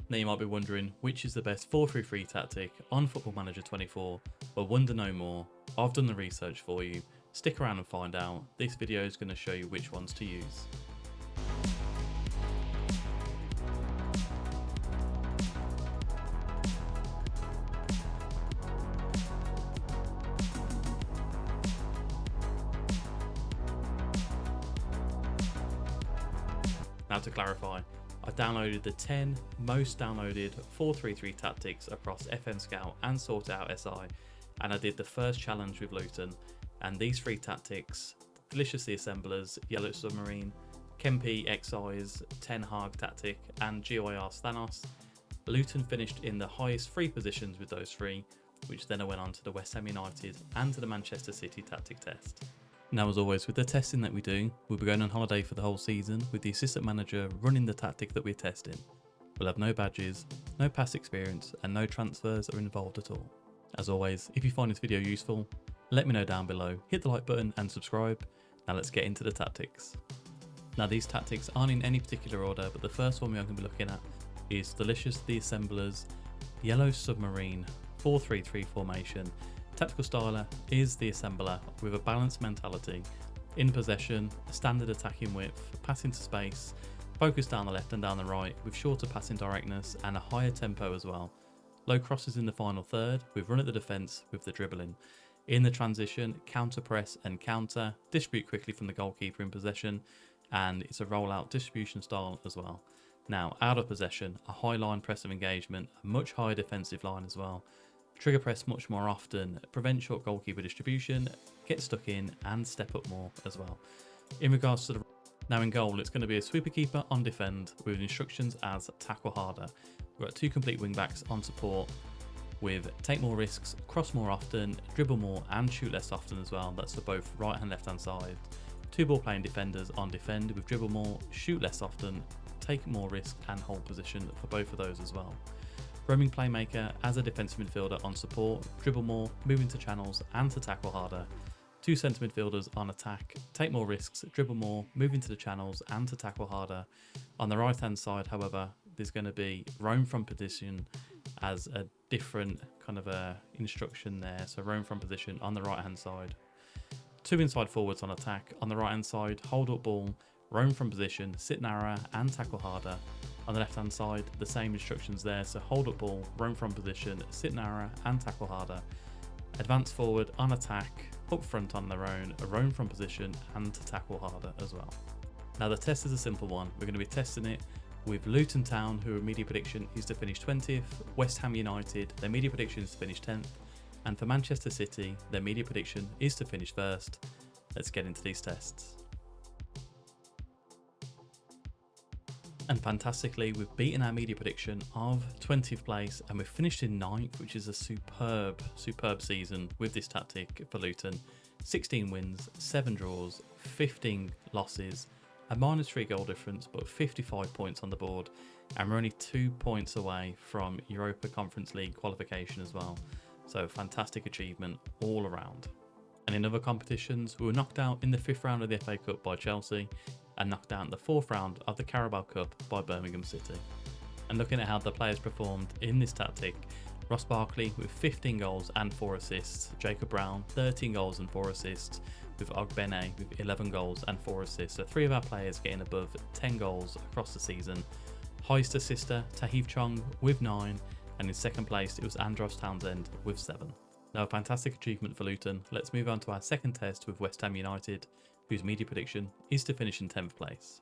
Now you might be wondering which is the best 4-3-3 tactic on Football Manager 24. Well, wonder no more. I've done the research for you. Stick around and find out. This video is going to show you which ones to use. Now to clarify, I downloaded the 10 most downloaded 4-3-3 tactics across FM Scout and Sort Out SI, and I did the first challenge with Luton, and these 3 tactics, Delicious the Assemblers, Yellow Submarine, Kempe Excise, 10 Hag Tactic, and GOIR Thanos, Luton finished in the highest 3 positions with those 3, which then I went on to the West Ham United and to the Manchester City tactic test. Now, as always, with the testing that we do, we'll be going on holiday for the whole season with the assistant manager running the tactic that we're testing. We'll have no badges, no past experience, and no transfers are involved at all. As always, if you find this video useful, let me know down below, hit the like button and subscribe. Now let's get into the tactics. Now these tactics aren't in any particular order, but the first one we are going to be looking at is Delicious the Assemblers, Yellow Submarine, 4-3-3 formation. Tactical styler is the assembler with a balanced mentality, in possession, standard attacking width, passing to space, focus down the left and down the right with shorter passing directness and a higher tempo as well. Low crosses in the final third with run at the defence with the dribbling. In the transition, counter press and counter, distribute quickly from the goalkeeper in possession, and it's a rollout distribution style as well. Now out of possession, a high line press of engagement, a much higher defensive line as well. Trigger press much more often, prevent short goalkeeper distribution, get stuck in and step up more as well. In regards to the now in goal, it's going to be a sweeper keeper on defend with instructions as tackle harder. We've got 2 complete wing backs on support with take more risks, cross more often, dribble more and shoot less often as well. That's for both right and left hand side. 2 ball playing defenders on defend with dribble more, shoot less often, take more risk and hold position for both of those as well. Roaming playmaker as a defensive midfielder on support, dribble more, move into channels and to tackle harder. 2 centre midfielders on attack, take more risks, dribble more, move into the channels and to tackle harder. On the right hand side, however, there's going to be roam from position as a different kind of a instruction there. So roam from position on the right hand side. 2 inside forwards on attack. On the right hand side, hold up ball, roam from position, sit narrower and tackle harder. On the left hand side, the same instructions there, so hold up ball, roam from position, sit narrower and tackle harder. Advance forward on attack, up front on their own, roam from position and to tackle harder as well. Now the test is a simple one. We're going to be testing it with Luton Town, who media prediction is to finish 20th, West Ham United, their media prediction is to finish 10th, and for Manchester City, their media prediction is to finish 1st. Let's get into these tests. And fantastically, we've beaten our media prediction of 20th place and we've finished in 9th, which is a superb season with this tactic for Luton. 16 wins, 7 draws, 15 losses, a -3 goal difference, but 55 points on the board. And we're only 2 points away from Europa Conference League qualification as well. So fantastic achievement all around. And in other competitions, we were knocked out in the 5th round of the FA Cup by Chelsea, and knocked out in the 4th round of the Carabao Cup by Birmingham City. And looking at how the players performed in this tactic, Ross Barkley with 15 goals and 4 assists, Jacob Brown 13 goals and 4 assists, with Ogbene with 11 goals and 4 assists. So 3 of our players getting above 10 goals across the season. Highest assister, Tahith Chong with 9, and in 2nd place it was Andros Townsend with 7. Now a fantastic achievement for Luton. Let's move on to our 2nd test with West Ham United, whose media prediction is to finish in 10th place.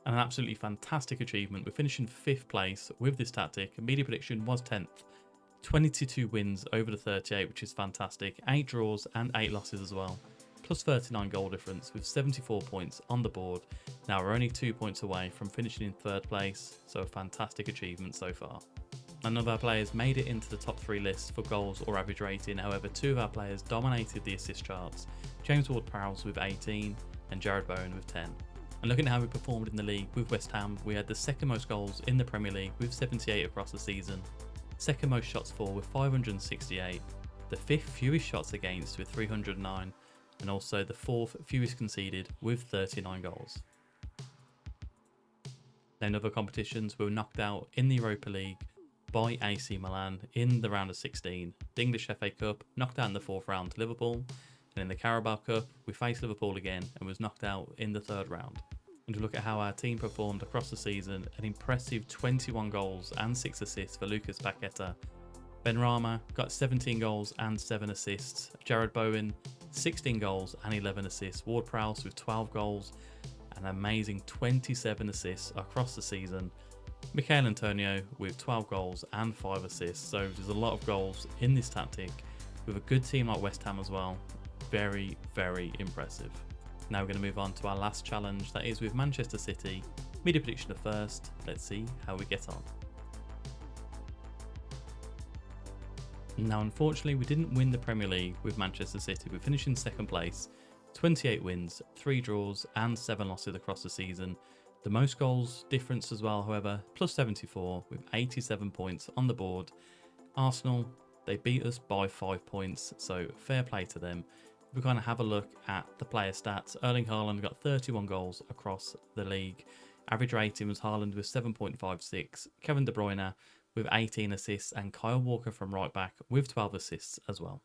And an absolutely fantastic achievement. We're finishing 5th place with this tactic. Media prediction was 10th. 22 wins over the 38, which is fantastic. 8 draws and 8 losses as well. Plus 39 goal difference with 74 points on the board. Now we're only 2 points away from finishing in 3rd place, so a fantastic achievement so far. None of our players made it into the top 3 lists for goals or average rating. However, 2 of our players dominated the assist charts. James Ward-Prowse with 18 and Jared Bowen with 10. And looking at how we performed in the league with West Ham, we had the 2nd most goals in the Premier League with 78 across the season. 2nd most shots for with 568. The 5th fewest shots against with 309. And also the 4th fewest conceded with 39 goals. Now in other competitions, we were knocked out in the Europa League by AC Milan in the round of 16. The English FA Cup, knocked out in the 4th round to Liverpool. And in the Carabao Cup, we faced Liverpool again and was knocked out in the 3rd round. And to look at how our team performed across the season, an impressive 21 goals and 6 assists for Lucas Paqueta. Benrahma got 17 goals and 7 assists. Jared Bowen, 16 goals and 11 assists. Ward-Prowse with 12 goals, an amazing 27 assists across the season. Michail Antonio with 12 goals and 5 assists. So there's a lot of goals in this tactic with a good team like West Ham as well. Very, very impressive. Now we're going to move on to our last challenge, that is with Manchester City. Media prediction of first. Let's see how we get on. Now unfortunately we didn't win the Premier League with Manchester City. We finished in 2nd place, 28 wins, 3 draws and 7 losses across the season. The most goals difference as well, however, plus 74 with 87 points on the board. Arsenal, they beat us by 5 points, so fair play to them. If we kind of have a look at the player stats, Erling Haaland got 31 goals across the league. Average rating was Haaland with 7.56, Kevin De Bruyne with 18 assists, and Kyle Walker from right back with 12 assists as well.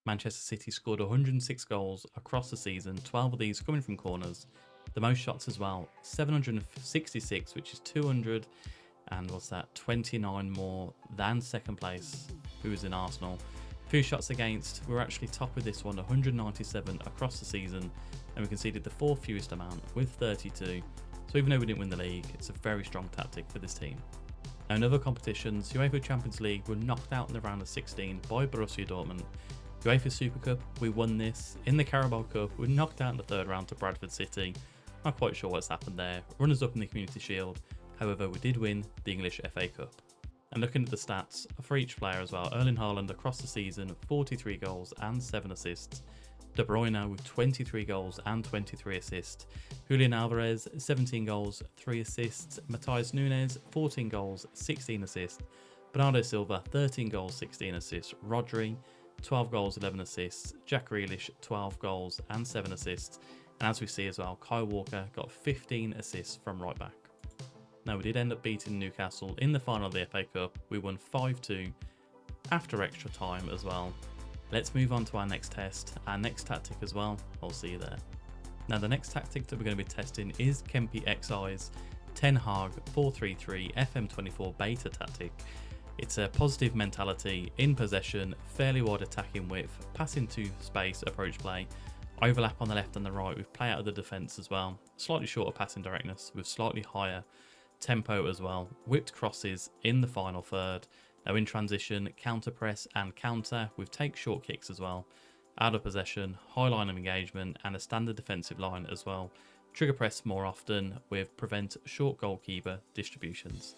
Manchester City scored 106 goals across the season, 12 of these coming from corners. The most shots as well, 766, which is 200, and what's that, 29 more than 2nd place, who was in Arsenal. Few shots against, we're actually top with this one, 197 across the season, and we conceded the 4th fewest amount with 32. So even though we didn't win the league, it's a very strong tactic for this team. Now in other competitions, UEFA Champions League were knocked out in the round of 16 by Borussia Dortmund. UEFA Super Cup, we won this. In the Carabao Cup, we were knocked out in the 3rd round to Bradford City. Not quite sure what's happened there. Runners up in the Community Shield. However, we did win the English FA Cup. And looking at the stats for each player as well, Erling Haaland across the season, 43 goals and 7 assists. De Bruyne with 23 goals and 23 assists. Julian Alvarez, 17 goals, 3 assists. Matheus Nunes, 14 goals, 16 assists. Bernardo Silva, 13 goals, 16 assists. Rodri, 12 goals, 11 assists. Jack Grealish, 12 goals and 7 assists. And as we see as well, Kyle Walker got 15 assists from right back. Now we did end up beating Newcastle in the final of the FA Cup. We won 5-2 after extra time as well. Let's move on to our next test, our next tactic as well. I'll see you there. Now the next tactic that we're going to be testing is Kempi XI's Ten Hag 433 FM24 beta tactic. It's a positive mentality, in possession, fairly wide attacking width, pass into space approach play, overlap on the left and the right with play out of the defence as well, slightly shorter passing directness with slightly higher tempo as well, whipped crosses in the final third. Now in transition, counter press and counter with take short kicks as well. Out of possession, high line of engagement and a standard defensive line as well. Trigger press more often with prevent short goalkeeper distributions.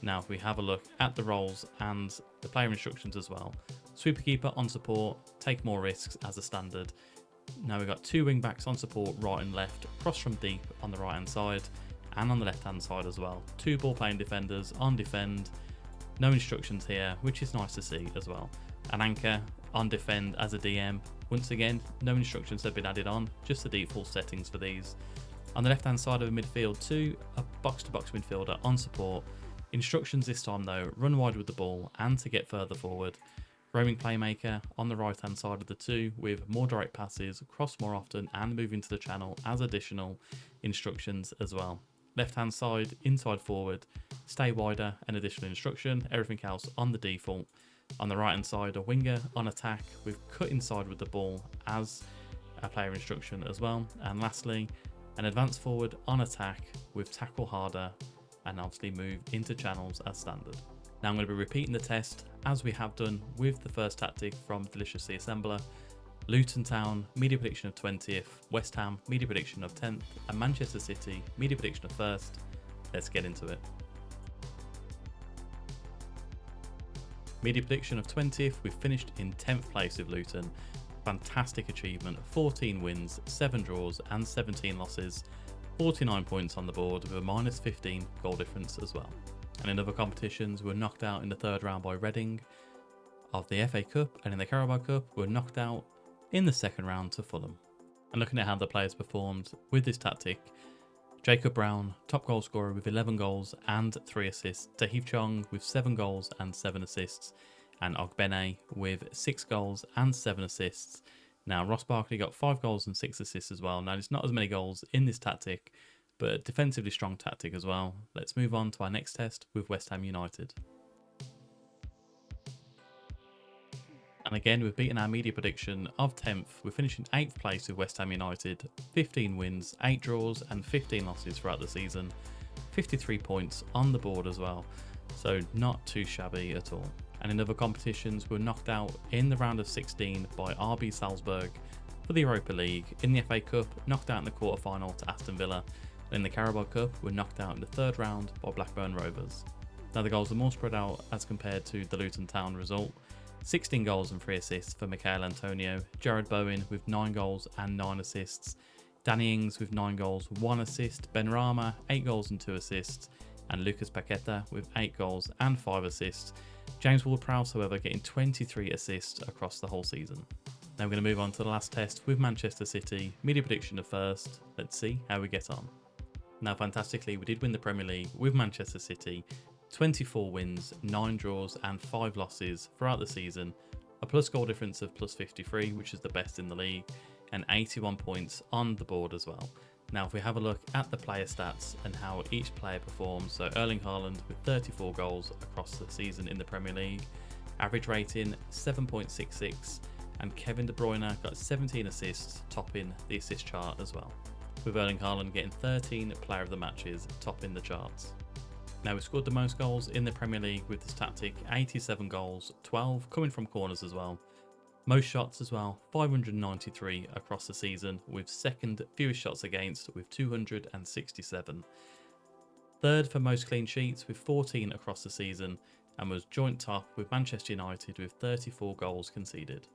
Now if we have a look at the roles and the player instructions as well. Sweeper keeper on support, take more risks as a standard. Now we've got 2 wing backs on support right and left, cross from deep on the right hand side and on the left hand side as well. 2 ball playing defenders on defend. No instructions here, which is nice to see as well. An anchor on defend as a DM. Once again, no instructions have been added on, just the default settings for these. On the left hand side of the midfield, 2, a box to box midfielder on support. Instructions this time though, run wide with the ball and to get further forward. Roaming playmaker on the right hand side of the 2 with more direct passes, cross more often and move into the channel as additional instructions as well. Left hand side, inside forward, stay wider, an additional instruction, everything else on the default. On the right hand side, a winger on attack with cut inside with the ball as a player instruction as well. And lastly, an advanced forward on attack with tackle harder and obviously move into channels as standard. Now I'm going to be repeating the test as we have done with the first tactic from Deliciously Assembler. Luton Town, media prediction of 20th, West Ham, media prediction of 10th, and Manchester City, media prediction of 1st. Let's get into it. Media prediction of 20th, we finished in 10th place with Luton. Fantastic achievement, 14 wins, 7 draws and 17 losses, 49 points on the board with a minus 15 goal difference as well. And in other competitions, we were knocked out in the 3rd round by Reading of the FA Cup, and in the Carabao Cup, we were knocked out in the 2nd round to Fulham. And looking at how the players performed with this tactic, Jacob Brown, top goal scorer with 11 goals and 3 assists. Tahith Chong with 7 goals and 7 assists. And Ogbene with 6 goals and 7 assists. Now, Ross Barkley got 5 goals and 6 assists as well. Now, there's not as many goals in this tactic, but a defensively strong tactic as well. Let's move on to our next test with West Ham United. And again, we've beaten our media prediction of 10th. We're finishing 8th place with West Ham United. 15 wins, 8 draws and 15 losses throughout the season. 53 points on the board as well. So not too shabby at all. And in other competitions, we were knocked out in the round of 16 by RB Salzburg for the Europa League. In the FA Cup, knocked out in the quarter-final to Aston Villa. And in the Carabao Cup, we were knocked out in the 3rd round by Blackburn Rovers. Now the goals are more spread out as compared to the Luton Town result. 16 goals and 3 assists for Michael Antonio. Jared Bowen with 9 goals and 9 assists. Danny Ings with 9 goals, 1 assist. Ben Rama, 8 goals and 2 assists. And Lucas Paqueta with 8 goals and 5 assists. James Ward-Prowse, however, getting 23 assists across the whole season. Now we're going to move on to the last test with Manchester City. Media prediction of first. Let's see how we get on. Now, fantastically, we did win the Premier League with Manchester City. 24 wins, 9 draws and 5 losses throughout the season. A plus goal difference of plus 53, which is the best in the league. And 81 points on the board as well. Now, if we have a look at the player stats and how each player performs, so Erling Haaland with 34 goals across the season in the Premier League, average rating 7.66, and Kevin De Bruyne got 17 assists, topping the assist chart as well, with Erling Haaland getting 13 player of the matches, topping the charts. Now, we scored the most goals in the Premier League with this tactic, 87 goals, 12 coming from corners as well. Most shots as well, 593 across the season, with second fewest shots against with 267. Third for most clean sheets with 14 across the season, and was joint top with Manchester United with 34 goals conceded.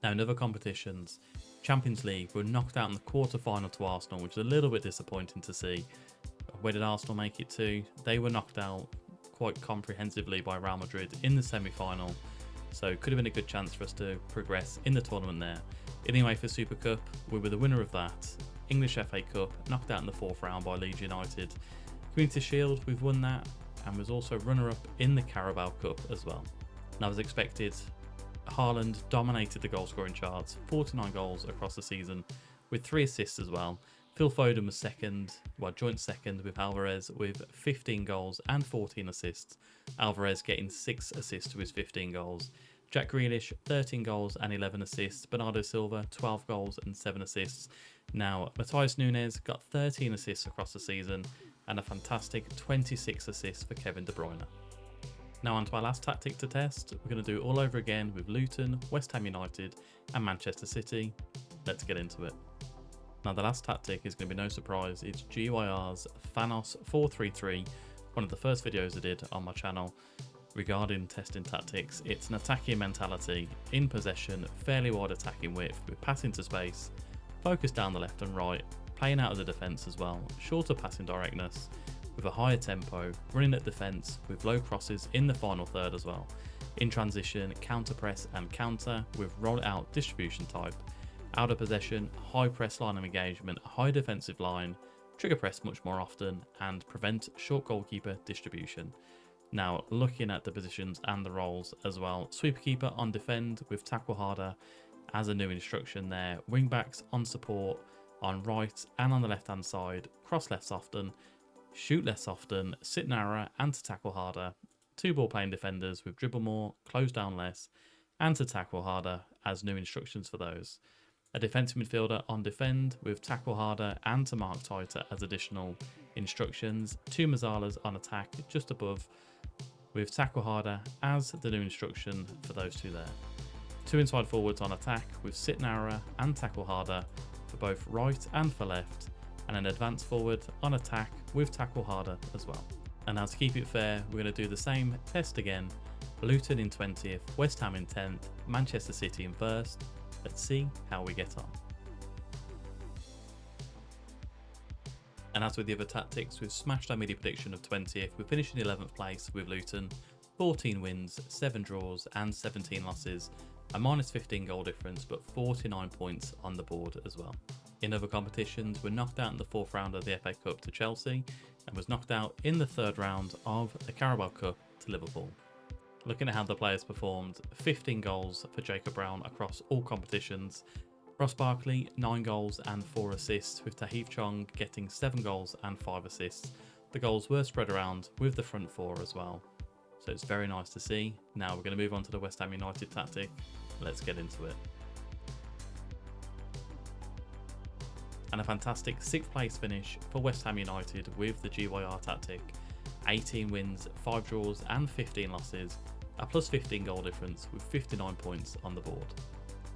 Now, in other competitions, Champions League were knocked out in the quarter-final to Arsenal, which is a little bit disappointing to see. Where did Arsenal make it to? They were knocked out quite comprehensively by Real Madrid in the semi-final. So it could have been a good chance for us to progress in the tournament there. Anyway, for Super Cup, we were the winner of that. English FA Cup, knocked out in the 4th round by Leeds United. Community Shield, we've won that, and was also runner-up in the Carabao Cup as well. Now, as expected, Haaland dominated the goal-scoring charts, 49 goals across the season, with 3 assists as well. Phil Foden was joint second with Alvarez with 15 goals and 14 assists. Alvarez getting 6 assists to his 15 goals. Jack Grealish, 13 goals and 11 assists. Bernardo Silva, 12 goals and 7 assists. Now, Matheus Nunes got 13 assists across the season and a fantastic 26 assists for Kevin De Bruyne. Now, on to our last tactic to test. We're going to do it all over again with Luton, West Ham United and Manchester City. Let's get into it. Now, the last tactic is going to be no surprise. It's GYR's Thanos 433, one of the first videos I did on my channel regarding testing tactics. It's an attacking mentality, in possession, fairly wide attacking width with passing to space, focus down the left and right, playing out of the defence as well, shorter passing directness with a higher tempo, running at defence with low crosses in the final third as well. In transition, counter press and counter with roll out distribution type. Out of possession, high press line of engagement, high defensive line, trigger press much more often, and prevent short goalkeeper distribution. Now, looking at the positions and the roles as well, sweeper keeper on defend with tackle harder as a new instruction there, wing backs on support on right and on the left hand side, cross less often, shoot less often, sit narrower and to tackle harder, 2 ball playing defenders with dribble more, close down less, and to tackle harder as new instructions for those. A defensive midfielder on defend with tackle harder and to mark tighter as additional instructions. 2 Mazzalas on attack just above with tackle harder as the new instruction for those 2 there. 2 inside forwards on attack with sit narrower and tackle harder for both right and for left. And an advanced forward on attack with tackle harder as well. And now, to keep it fair, we're going to do the same test again. Luton in 20th, West Ham in 10th, Manchester City in 1st. Let's see how we get on. And as with the other tactics, we've smashed our media prediction of 20th. We're finishing 11th place with Luton, 14 wins, 7 draws and 17 losses. a minus 15 goal difference, but 49 points on the board as well. In other competitions, we're knocked out in the 4th round of the FA Cup to Chelsea, and was knocked out in the 3rd round of the Carabao Cup to Liverpool. Looking at how the players performed, 15 goals for Jacob Brown across all competitions. Ross Barkley, 9 goals and 4 assists, with Tahith Chong getting 7 goals and 5 assists. The goals were spread around with the front 4 as well, so it's very nice to see. Now we're going to move on to the West Ham United tactic. Let's get into it. And a fantastic 6th place finish for West Ham United with the GYR tactic. 18 wins, 5 draws and 15 losses, a plus 15 goal difference with 59 points on the board.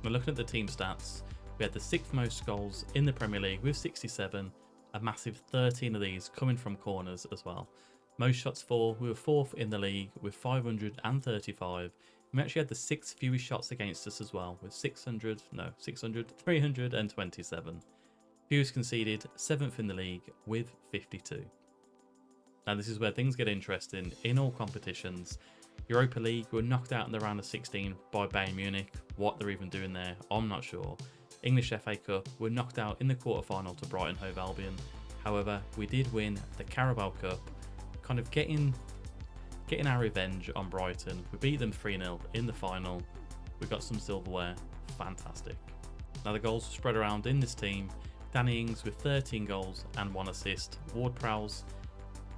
Now looking at the team stats, we had the 6th most goals in the Premier League with 67, a massive 13 of these coming from corners as well. Most shots for, we were 4th in the league with 535. We actually had the 6th fewest shots against us as well with 327. Fewest conceded, 7th in the league with 52. Now this is where things get interesting in all competitions. Europa League were knocked out in the round of 16 by Bayern Munich. What they're even doing there, I'm not sure. English FA Cup were knocked out in the quarterfinal to Brighton Hove Albion. However, we did win the Carabao Cup, kind of getting our revenge on Brighton. We beat them 3-0 in the final. We got some silverware, fantastic. Now the goals were spread around in this team. Danny Ings with 13 goals and 1 assist. Ward-Prowse,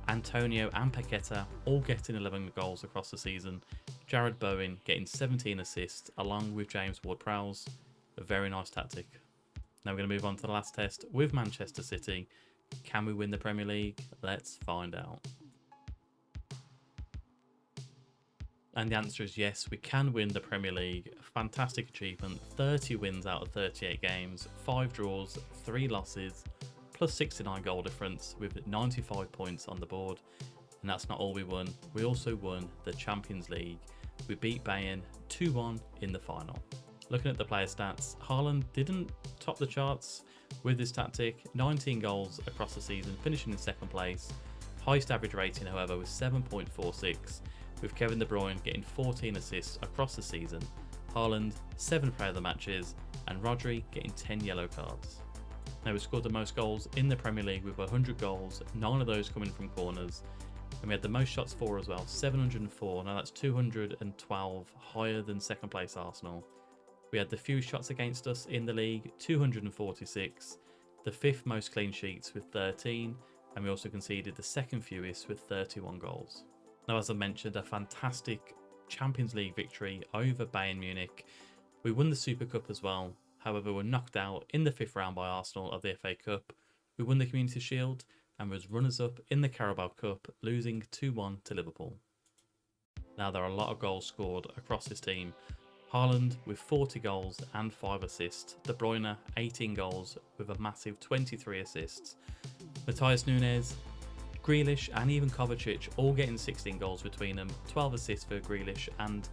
Antonio and Paqueta all getting 11 goals across the season. Jared Bowen getting 17 assists along with James Ward-Prowse. A very nice tactic. Now we're going to move on to the last test with Manchester City. Can we win the Premier League? Let's find out. And the answer is yes, we can win the Premier League. Fantastic achievement. 30 wins out of 38 games, 5 draws, 3 losses, plus 69 goal difference with 95 points on the board. And that's not all we won. We also won the Champions League. We beat Bayern 2-1 in the final. Looking at the player stats, Haaland didn't top the charts with this tactic. 19 goals across the season, finishing in 2nd place. Highest average rating, however, was 7.46, with Kevin De Bruyne getting 14 assists across the season. Haaland, 7 player of the matches, and Rodri getting 10 yellow cards. Now we scored the most goals in the Premier League with 100 goals, 9 of those coming from corners. And we had the most shots for as well, 704. Now that's 212 higher than 2nd place Arsenal. We had the fewest shots against us in the league, 246. The 5th most clean sheets with 13. And we also conceded the 2nd fewest with 31 goals. Now as I mentioned, a fantastic Champions League victory over Bayern Munich. We won the Super Cup as well. However, we're knocked out in the 5th round by Arsenal of the FA Cup. We won the Community Shield and was runners-up in the Carabao Cup, losing 2-1 to Liverpool. Now there are a lot of goals scored across this team. Haaland with 40 goals and 5 assists. De Bruyne 18 goals with a massive 23 assists. Matthias Nunes, Grealish and even Kovacic all getting 16 goals between them. 12 assists for Grealish and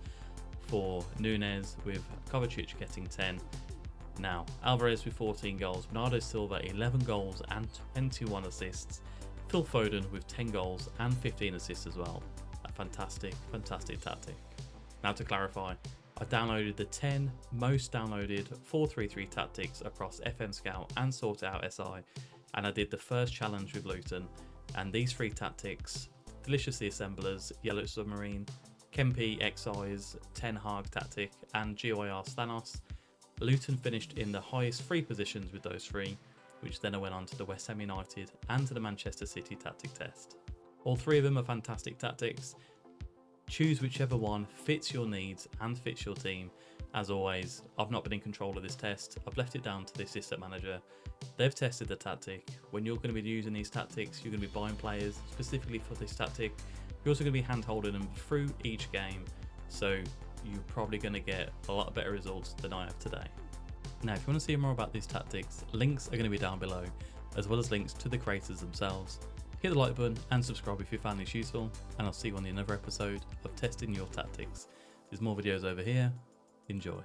for Nunes, with Kovacic getting 10. Now, Alvarez with 14 goals, Bernardo Silva 11 goals and 21 assists, Phil Foden with 10 goals and 15 assists as well. A fantastic tactic. Now to clarify, I downloaded the 10 most downloaded 4-3-3 tactics across FM Scout and Sort Out SI, and I did the first challenge with Luton, and these 3 tactics, Deliciously Assemblers, Yellow Submarine, Kempe Excise, 10 Hag Tactic and GYR Thanos, Luton finished in the highest 3 positions with those 3, which then I went on to the West Ham United and to the Manchester City tactic test. All 3 of them are fantastic tactics. Choose whichever one fits your needs and fits your team. As always, I've not been in control of this test. I've left it down to the assistant manager. They've tested the tactic. When you're going to be using these tactics, you're going to be buying players specifically for this tactic. You're also going to be hand-holding them through each game. So you're probably going to get a lot better results than I have today. Now, if you want to see more about these tactics, links are going to be down below, as well as links to the creators themselves. Hit the like button and subscribe if you found this useful, and I'll see you on another episode of Testing Your Tactics. There's more videos over here. Enjoy.